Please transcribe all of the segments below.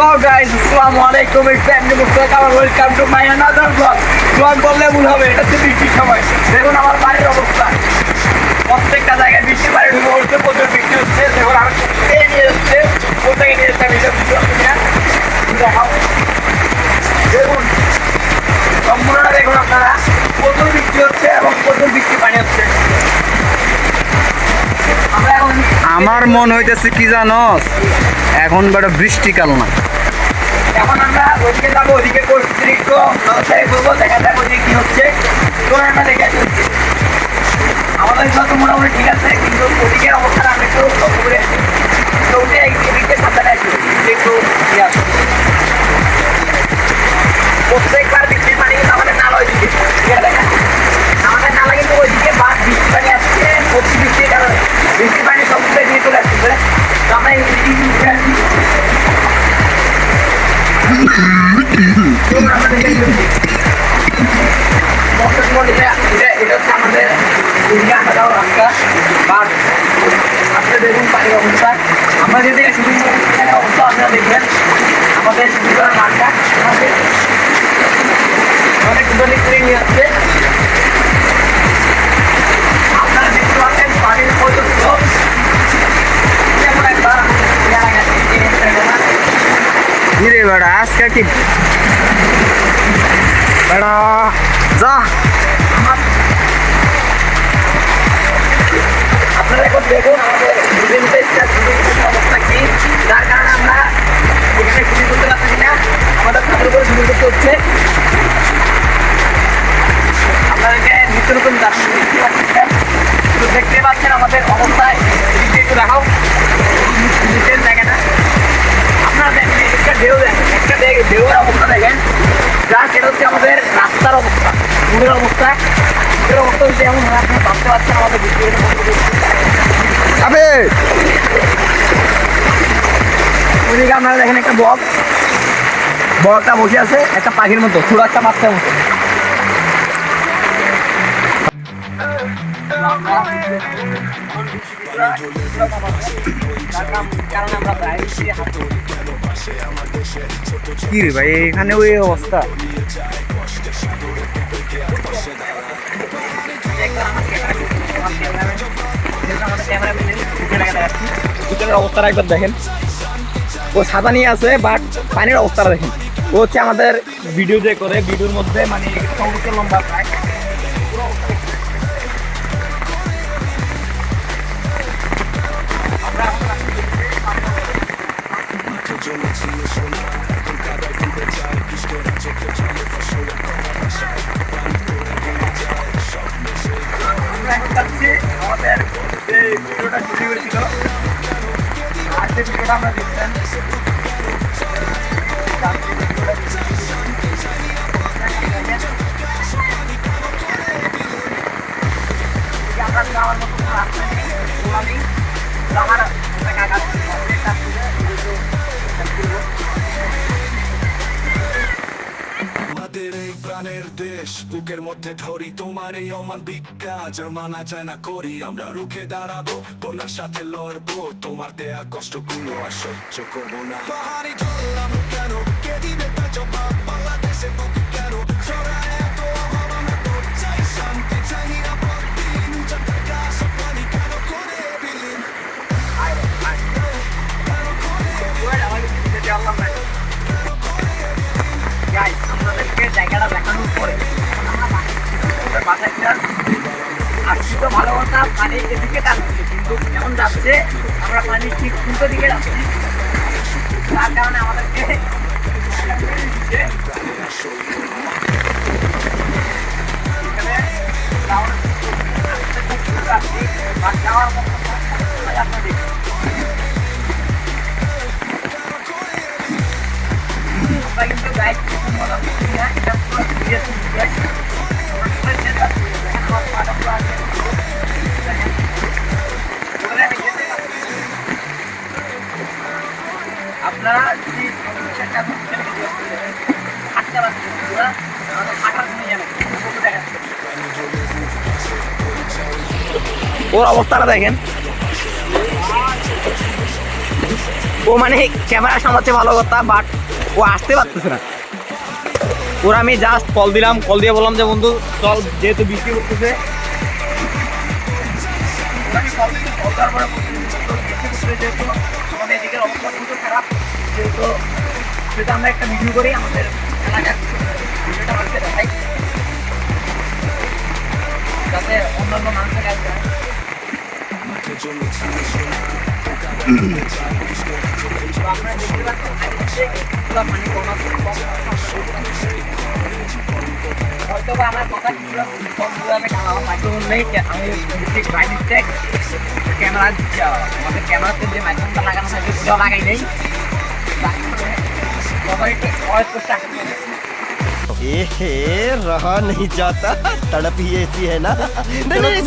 Hello guys, Assalamualaikum. It's Family Mustafa. Welcome to my another vlog. Vlog বললে ভুল হবে, এটা তো বৃষ্টির সময়। দেখুন আমার বাড়ির অবস্থা। প্রত্যেকটা জায়গায় বৃষ্টি বাড়ি ঢুকে পড়ছে, প্রচুর বৃষ্টি হচ্ছে। দেখুন আমি কোথায় নিয়ে যাচ্ছে, কোথায় নিয়ে যাচ্ছে আমি এটা বুঝতে পারছি না। দেখাও। দেখুন সম্পূর্ণটা দেখুন আপনারা, প্রচুর বৃষ্টি হচ্ছে এবং প্রচুর বৃষ্টি পানি হচ্ছে। আমার মন হইতেছে কি জানো, এখন বড় বৃষ্টিকাল না, এখন আমরা ওদিকে যাবো, ওদিকে পরিস্থিতি একটু নজরদারি করবো, দেখা যাক ওদিকে কি হচ্ছে। আমরা দেখে চলছি, আমাদের তো মোটামুটি ঠিক আছে, কিন্তু ওদিকের অবস্থাটা আমি একটু লক্ষ্য করে উঠে এদিকে সাবধানে আসি, একটু ইয়ে আসবে। প্রত্যেকবার বৃষ্টির পানি কিন্তু আমাদের নালা ওইদিকে, দেখেন আমাদের নালা কিন্তু ওইদিকে বাস বৃষ্টি পানি আসছে, প্রচুর বৃষ্টির কারণে বৃষ্টির পানি সব দিয়ে চলে আসছে। তো আমরা এইদিকে উঠে আসি, এটা হচ্ছে আমাদের রাস্তা। আপনি দেখুন পানির অবস্থা, আমরা যদি শুটিং অবস্থা আপনারা দেখবেন আমাদের শুটিং করার মাঠটা অনেক সুন্দর করে নিয়ে আসছে। আপনারা দেখতে পাচ্ছেন পানির পর্যন্ত একবার কিরে বেড়া আজকে কি বেড়া যা। আপনারা এখন দেখুন আমাদের অবস্থা কি, যার কারণে আমরা এখানে শুরু করতে পারছি না, আমাদের ছাদের উপরে শুরু করতে হচ্ছে। আপনাদেরকে নিত্য নতুন দেখতে পাচ্ছেন আমাদের অবস্থায়, একটু দেখাও নিচের জায়গাটা। আপনারা দেখেন একটা ঢেউ, দেখেন একটা ঢেউয়ের অবস্থা দেখেন, যার সেটা হচ্ছে আমাদের রাস্তার অবস্থা, রোডের অবস্থা। রোডের অবস্থা যদি এমন হয় আপনি ভাবতে পারছেন আমাদের ওইদিকে আপনারা দেখেন একটা বকটা বসে আছে একটা পাখির মতো, ছোট একটা বাচ্চার মতো। কি রে ভাই এখানে ওই অবস্থা, অবস্থাটা একবার দেখেন, ও ছাতা নিয়ে আছে বাট পানির অবস্থাটা দেখেন। ও হচ্ছে আমাদের ভিডিও যে করে, ভিডিওর মধ্যে মানে সর্বোচ্চ লম্বা প্রায় আমাদের যে ভিডিওটা শুরু হয়েছিল আর যে ভিডিওটা আমরা দেখছেন আমরা যাওয়ার মতো কোনো রাস্তা নেই, আমার আমাদের এই প্রাণের দেশ, বুকের মধ্যে ধরি তোমার এই অমান ভিক্ষা, মানা যায় না করি আমরা রুখে দাঁড়াবো, বন্যার সাথে লড়বো, তোমার দেয়া কষ্টগুলো আর সহ্য করবো না। পাহাড়ি ধরলাম কেন, কে দিবে তার জবাব, বাংলাদেশে বুক কেন ছড়ায় এত অভাব, তো চাই শান্তি, চাই নিরাপদ দিন, উঁচা থাকা সব পানি কেন করে বিলীন, আপনাদেরকে জায়গাটা দেখানোর পরে বাসায় আসছি তো ভালো কথা, পানি এদিকে টানছে কিন্তু এমন যাচ্ছে আমরা পানি ঠিক উল্টো দিকে যাচ্ছি, তার কারণে আমাদেরকে যাওয়ার মতো আপনাদের আমরা কিন্তু গাইড এটা পুরো সিরিয়াস আপনারা যদি আটটা বাজছে আঠার শুনে যাবেন ওর অবস্থাটা দেখেন, ও মানে ক্যামেরা সামলাতে ভালো কথা, বাট ও আসতে পারতেছে না। ওরা আমি জাস্ট কল দিলাম, কল দিয়ে বললাম যে বন্ধু চল, যেহেতু বৃষ্টি করতেছে। আমি কল দিতে কল দেওয়ার পরে যেহেতু আমাদের এদিকের অবস্থা খুব খারাপ, যেহেতু সেটা আমরা একটা ভিডিও করি আমাদের এলাকার ভিডিওটা আমাকে দেখাই, যাতে অন্যান্য মানুষের কাছে যায়। তো আপনারা দেখতে পাচ্ছেন পানি কমা হয়তো বা আমার কথা কিছুটা কমভাবে আমার মাইক্রোফোন নেই, আমি ঠিক বাই মিস্টেক ক্যামেরা আমাদের ক্যামেরাতে যে মাইক্রোফোনটা লাগানো থাকে সেটাও লাগাই নেই। रहा नहीं जाता, तड़प ही ऐसी है ना। नहीं,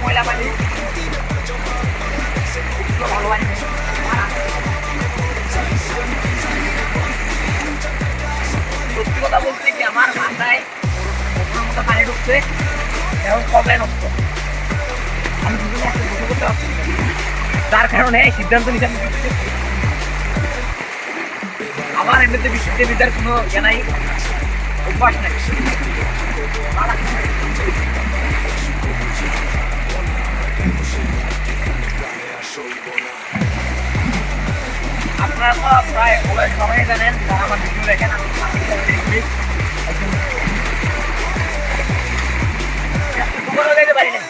ময়লা পানি ভালো পানি। সত্যি কথা বলতে কি আমার মাথায় মতো পানি ঢুকছে এবং প্রবলেম হচ্ছে, আমি দুজনে একটা বসে করতে পারছি না। তার কারণে সিদ্ধান্ত নিতে আমি আমার এমনিতে বৃষ্টিতে বিদ্যার কোনো ইয়ে নাই, অভ্যাস নাই। আপনারা তো প্রায় সবাই জানেন যারা আমার ভিডিও দেখেন, আমি পারি না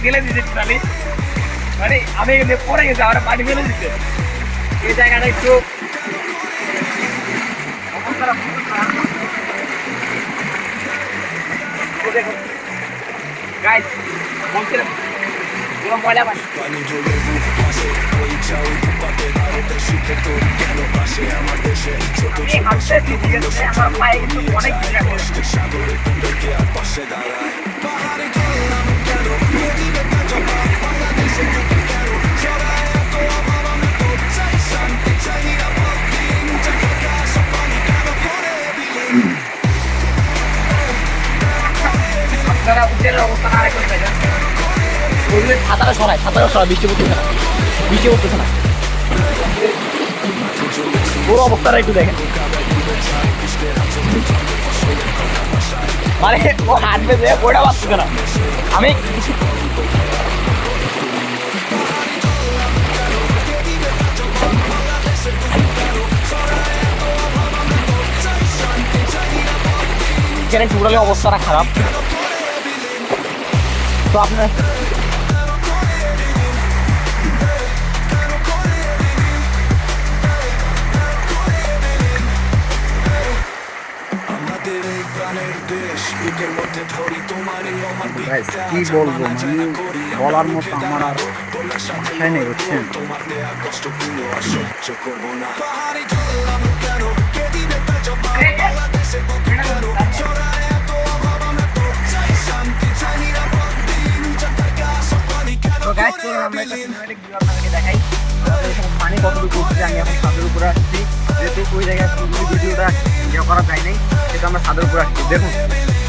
ফেলে দিতে মানে আমি পরে গেছি আমার পানি ফেলে দিতে। এই জায়গাটা একটু গাইস বলছিলাম পুরো ময়লা পানি। আমি হাঁটতেছি ঠিক আছে, আমার পায়ে কিন্তু অনেক ভিজা করছে। আপনারা উজ্জ্বলের অবস্থা না রেখে যান, ছাতাটা সরাই বৃষ্টি পড়তেছে না, বৃষ্টি পড়তেছে না। পুরো অবস্থাটা একটু দেখেন, মানে ও হাঁটবে যে ওটা পারতেছে না। আমি এখানে টোটালি অবস্থাটা খারাপ। তো আপনার কি বলবো, মানে বলার মতো আমার আর ভাষাই নেই, বুঝছেন। দেখাই পানি কতটুকু করছে। আমি এখন ছাদের উপরে আসছি, যেহেতু ওই জায়গায় ভিডিওটা ইয়ে করা যায় নাই, সেটা আমরা ছাদের উপরে আসছি। দেখুন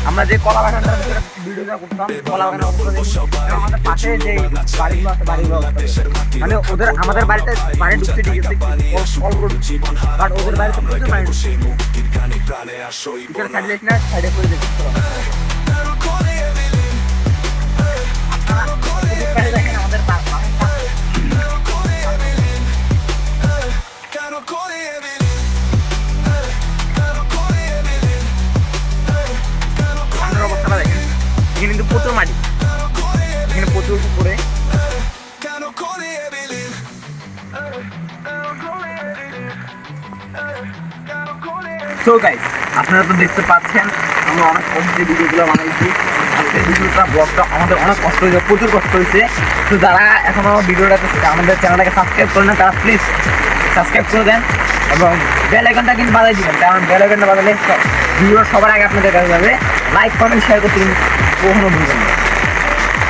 আমরা যে কলা বাগানটার ভিতরে ভিডিওটা করতাম, কলা বাগানের অবস্থা আমাদের পাশে যে বাড়িগুলো আছে বাড়িগুলো মানে ওদের আমাদের বাড়িতে পানি ঢুকতে ঠিক আছে বাট ওদের বাড়িতে প্রচুর পানি ঢুকছে। সাইডে না সাইডে করে দেখতে দেখেন আমাদের অবস্থাটা দেখেন, এখানে কিন্তু প্রচুর মাটি, এখানে প্রচুর পুকুরে। সো গাইস আপনারা তো দেখতে পাচ্ছেন আমরা অনেক কষ্টে ভিডিওগুলো বানাইছি। আজকের ভিডিওটা ব্লগটা আমাদের অনেক কষ্ট হয়েছে, প্রচুর কষ্ট হয়েছে। তো যারা এখনো ভিডিওটাতে আমাদের চ্যানেলটাকে সাবস্ক্রাইব করে না তারা প্লিজ সাবস্ক্রাইব করে দেন এবং বেল আইকনটা কিন্তু বাজাই দিবেন, কারণ বেল আইকনটা বাজালে ভিডিও সবার আগে আপনাদের কাছে যাবে। লাইক কমেন্ট শেয়ার করতে কিন্তু কখনো ভুলবেন না।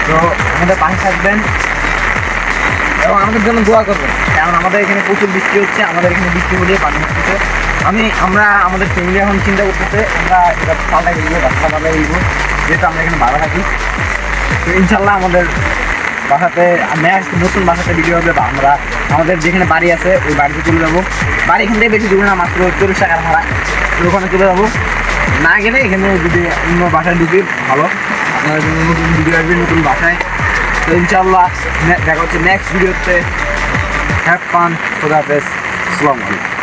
তো আমাদের পাশে থাকবেন এবং আমাদের জন্য দোয়া করবেন, কারণ আমাদের এখানে প্রচুর বৃষ্টি হচ্ছে, আমাদের এখানে বৃষ্টি হলে পানি হচ্ছে। আমরা আমাদের ফ্যামিলি এখন চিন্তা করতেছে আমরা এটা পাল্টা গেলবো, রাস্তা পাল্টা গেলবো, যেহেতু আমরা এখানে ভাড়া থাকি। তো ইনশাল্লাহ আমাদের বাসাতে নেক্সট নতুন বাসাতে ভিডিও হবে, বা আমরা আমাদের যেখানে বাড়ি আছে ওই বাড়িতে চলে যাবো। বাড়ি এখান থেকে বেশি দূরে না, মাত্র 40 টাকার ভাড়া, তো ওখানে চলে যাবো। না গেলে এখানে যদি অন্য বাসায় ঢুকি ভালো, আপনারা জন্য নতুন ভিডিও আসবে নতুন বাসায়। তো ইনশাল্লাহ দেখা হচ্ছে নেক্সট ভিডিওতে। হ্যাভ ফান, খোদা হাফেজ, আসসালামু আলাইকুম।